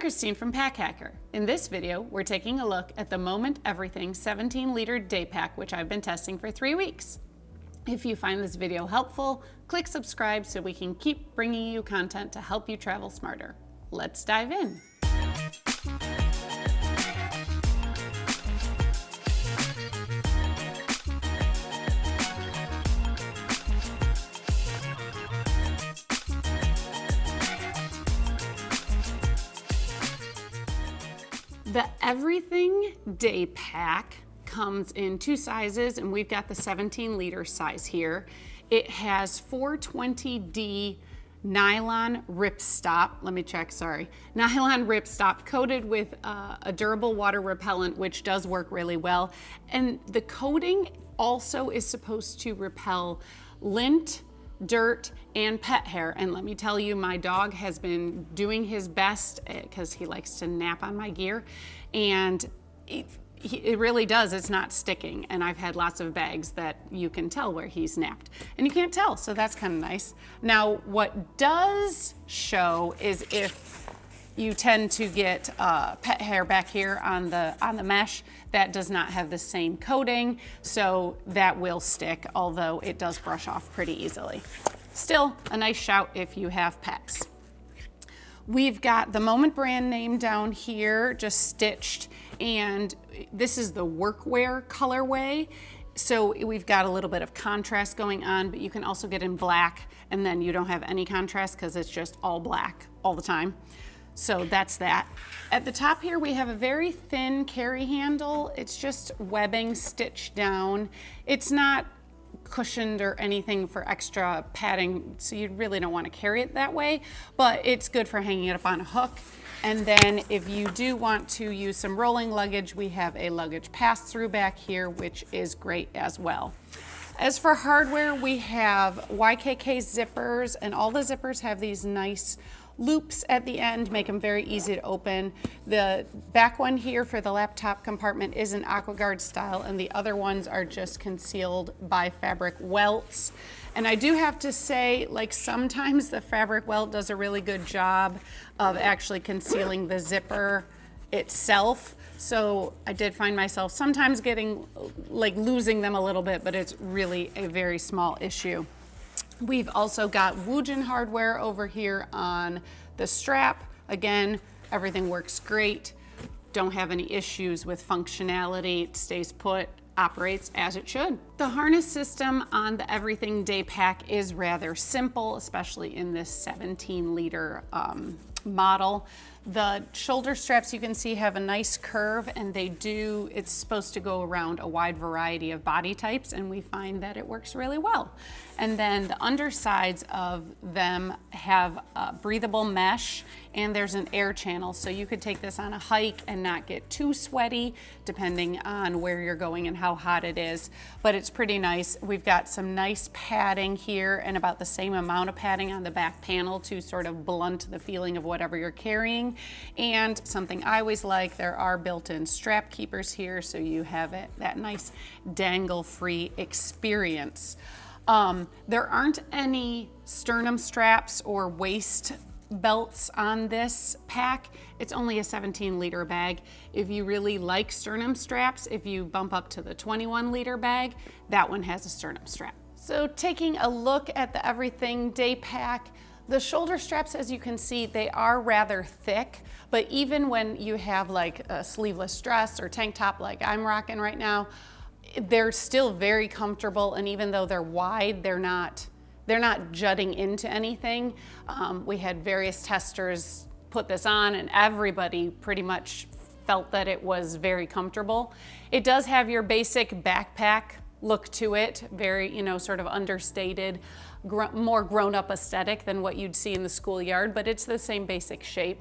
Christine from Pack Hacker. In this video, we're taking a look at the Moment Everything 17-liter day pack, which I've been testing for 3 weeks. If you find this video helpful, click subscribe so we can keep bringing you content to help you travel smarter. Let's dive in. The Everything Day Pack comes in 2 sizes, and we've got the 17-liter size here. It has 420D nylon ripstop, nylon ripstop coated with a durable water repellent, which does work really well. And the coating also is supposed to repel lint, dirt, and pet hair. And let me tell you, my dog has been doing his best because he likes to nap on my gear, and it really does. It's not sticking. And I've had lots of bags that you can tell where he's napped, and you can't tell, so that's kind of nice. Now, what does show is if you tend to get pet hair back here on the mesh, that does not have the same coating, so that will stick, although it does brush off pretty easily. Still a nice shout if you have pets. We've got the Moment brand name down here, just stitched, and this is the workwear colorway. So we've got a little bit of contrast going on, but you can also get in black, and then you don't have any contrast because it's just all black all the time. So that's that. At the top here, we have a very thin carry handle. It's just webbing stitched down. It's not cushioned or anything for extra padding, so you really don't want to carry it that way, but it's good for hanging it up on a hook. And then if you do want to use some rolling luggage, we have a luggage pass-through back here, which is great as well. As for hardware, we have YKK zippers, and all the zippers have these nice loops at the end, make them very easy to open. The back one here for the laptop compartment is an AquaGuard style, and the other ones are just concealed by fabric welts. And I do have to say, like, sometimes the fabric welt does a really good job of actually concealing the zipper itself. So I did find myself sometimes losing them a little bit, but it's really a very small issue. We've also got Woojin hardware over here on the strap. Again, everything works great. Don't have any issues with functionality. It stays put, operates as it should. The harness system on the Everything Day Pack is rather simple, especially in this 17-liter model. The shoulder straps, you can see, have a nice curve, and it's supposed to go around a wide variety of body types, and we find that it works really well. And then the undersides of them have breathable mesh, and there's an air channel, so you could take this on a hike and not get too sweaty, depending on where you're going and how hot it is, but it's pretty nice. We've got some nice padding here and about the same amount of padding on the back panel to sort of blunt the feeling of whatever you're carrying. And something I always like, there are built-in strap keepers here, so you have that nice dangle-free experience. There aren't any sternum straps or waist belts on this pack. It's only a 17-liter bag. If you really like sternum straps, if you bump up to the 21-liter bag, that one has a sternum strap. So taking a look at the Everything Day Pack, the shoulder straps, as you can see, they are rather thick, but even when you have like a sleeveless dress or tank top like I'm rocking right now, they're still very comfortable, and even though they're wide, they're not jutting into anything. We had various testers put this on, and everybody pretty much felt that it was very comfortable. It does have your basic backpack look to it, very, sort of understated, more grown-up aesthetic than what you'd see in the schoolyard, but it's the same basic shape.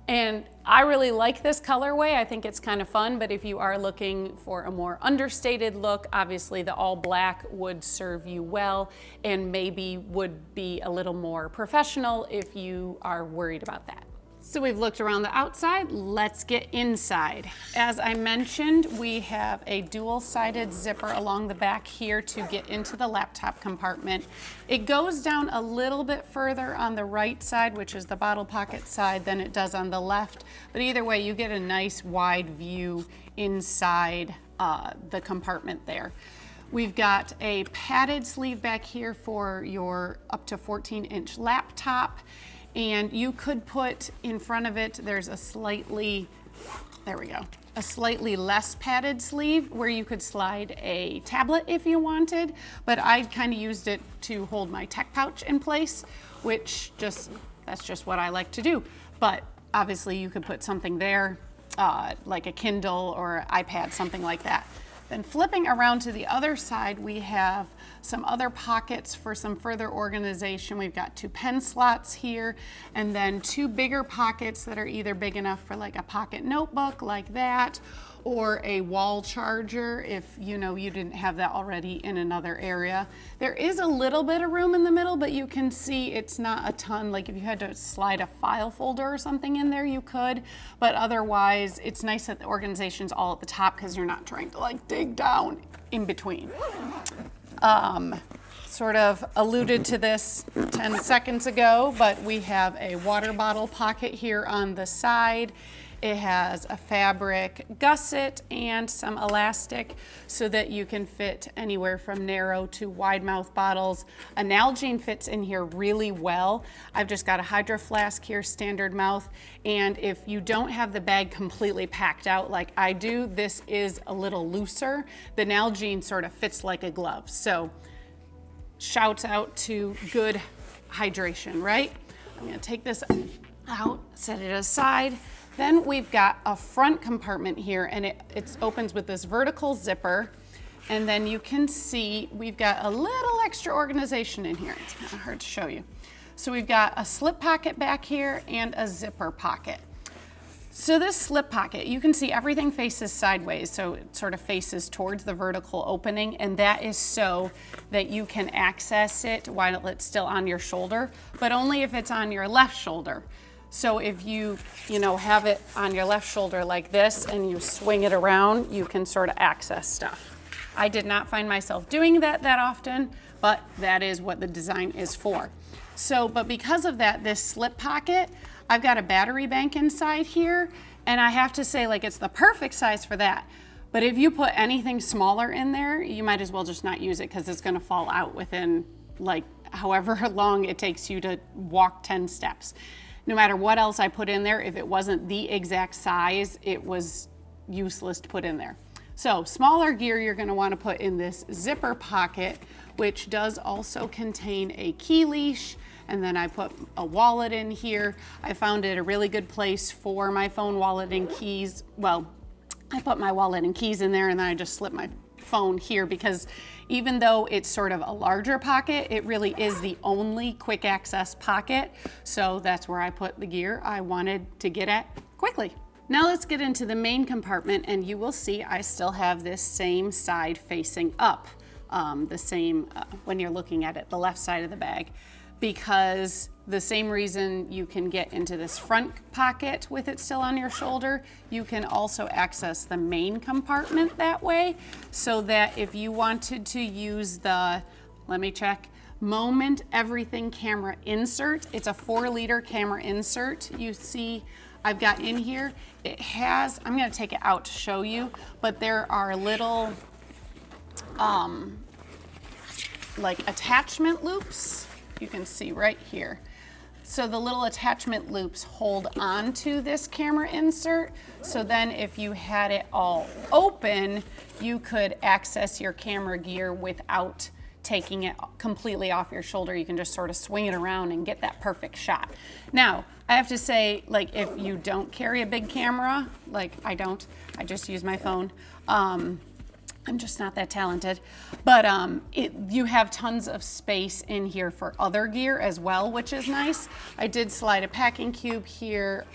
And I really like this colorway. I think it's kind of fun, but if you are looking for a more understated look, obviously the all black would serve you well, and maybe would be a little more professional if you are worried about that. So we've looked around the outside, let's get inside. As I mentioned, we have a dual-sided zipper along the back here to get into the laptop compartment. It goes down a little bit further on the right side, which is the bottle pocket side, than it does on the left. But either way, you get a nice wide view inside the compartment there. We've got a padded sleeve back here for your up to 14-inch laptop. And you could put in front of it, there's a slightly, there we go, a slightly less padded sleeve where you could slide a tablet if you wanted, but I kind of used it to hold my tech pouch in place, which that's just what I like to do. But obviously you could put something there, like a Kindle or iPad, something like that. Then flipping around to the other side, we have some other pockets for some further organization. We've got 2 pen slots here, and then 2 bigger pockets that are either big enough for like a pocket notebook like that, or a wall charger if you didn't have that already in another area. There is a little bit of room in the middle, but you can see it's not a ton. Like if you had to slide a file folder or something in there, you could, but otherwise it's nice that the organization's all at the top because you're not trying to like dig down in between. Sort of alluded to this 10 seconds ago, but we have a water bottle pocket here on the side. It has a fabric gusset and some elastic so that you can fit anywhere from narrow to wide mouth bottles. A Nalgene fits in here really well. I've just got a Hydro Flask here, standard mouth, and if you don't have the bag completely packed out like I do, this is a little looser. The Nalgene sort of fits like a glove. So shouts out to good hydration, right? I'm gonna take this out, set it aside. Then we've got a front compartment here, and it opens with this vertical zipper, and then you can see we've got a little extra organization in here. It's kind of hard to show you. So we've got a slip pocket back here and a zipper pocket. So this slip pocket, you can see everything faces sideways, so it sort of faces towards the vertical opening, and that is so that you can access it while it's still on your shoulder, but only if it's on your left shoulder. So if you have it on your left shoulder like this and you swing it around, you can sort of access stuff. I did not find myself doing that often, but that is what the design is for. So, but because of that, this slip pocket, I've got a battery bank inside here, and I have to say, like, it's the perfect size for that. But if you put anything smaller in there, you might as well just not use it because it's gonna fall out within like however long it takes you to walk 10 steps. No matter what else I put in there, if it wasn't the exact size, it was useless to put in there. So smaller gear you're going to want to put in this zipper pocket, which does also contain a key leash. And then I put a wallet in here. I found it a really good place for my phone, wallet, and keys. Well, I put my wallet and keys in there, and then I just slip my phone here because even though it's sort of a larger pocket, it really is the only quick access pocket. So that's where I put the gear I wanted to get at quickly. Now let's get into the main compartment, and you will see I still have this same side facing up, the same when you're looking at it, the left side of the bag, because the same reason you can get into this front pocket with it still on your shoulder, you can also access the main compartment that way, so that if you wanted to use the, let me check, Moment Everything camera insert, it's a 4-liter camera insert. You see I've got in here, it has, I'm gonna take it out to show you, but there are little like attachment loops. You can see right here. So the little attachment loops hold onto this camera insert. So then if you had it all open, you could access your camera gear without taking it completely off your shoulder. You can just sort of swing it around and get that perfect shot. Now, I have to say, like, if you don't carry a big camera, like I don't, I just use my phone. I'm just not that talented, but you have tons of space in here for other gear as well, which is nice. I did slide a packing cube here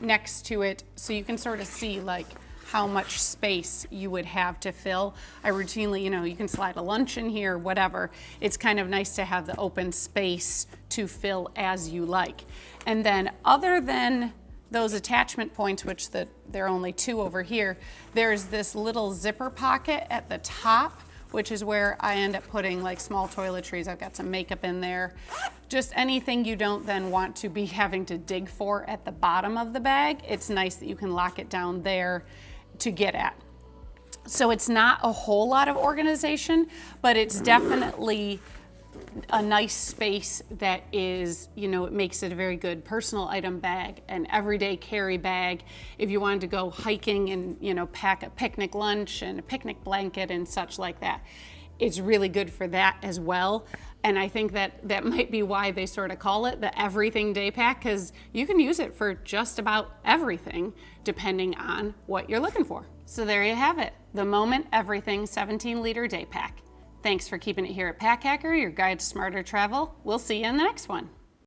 next to it, so you can sort of see like how much space you would have to fill. I routinely, you can slide a lunch in here, whatever. It's kind of nice to have the open space to fill as you like. And then other than those attachment points, which there are only 2 over here, there's this little zipper pocket at the top, which is where I end up putting like small toiletries. I've got some makeup in there. Just anything you don't then want to be having to dig for at the bottom of the bag. It's nice that you can lock it down there to get at. So it's not a whole lot of organization, but it's definitely a nice space that is, you know, it makes it a very good personal item bag, an everyday carry bag. If you wanted to go hiking and, you know, pack a picnic lunch and a picnic blanket and such like that, it's really good for that as well. And I think that might be why they sort of call it the everything day pack, because you can use it for just about everything depending on what you're looking for. So there you have it, the Moment Everything 17-liter day pack. Thanks for keeping it here at Pack Hacker, your guide to smarter travel. We'll see you in the next one.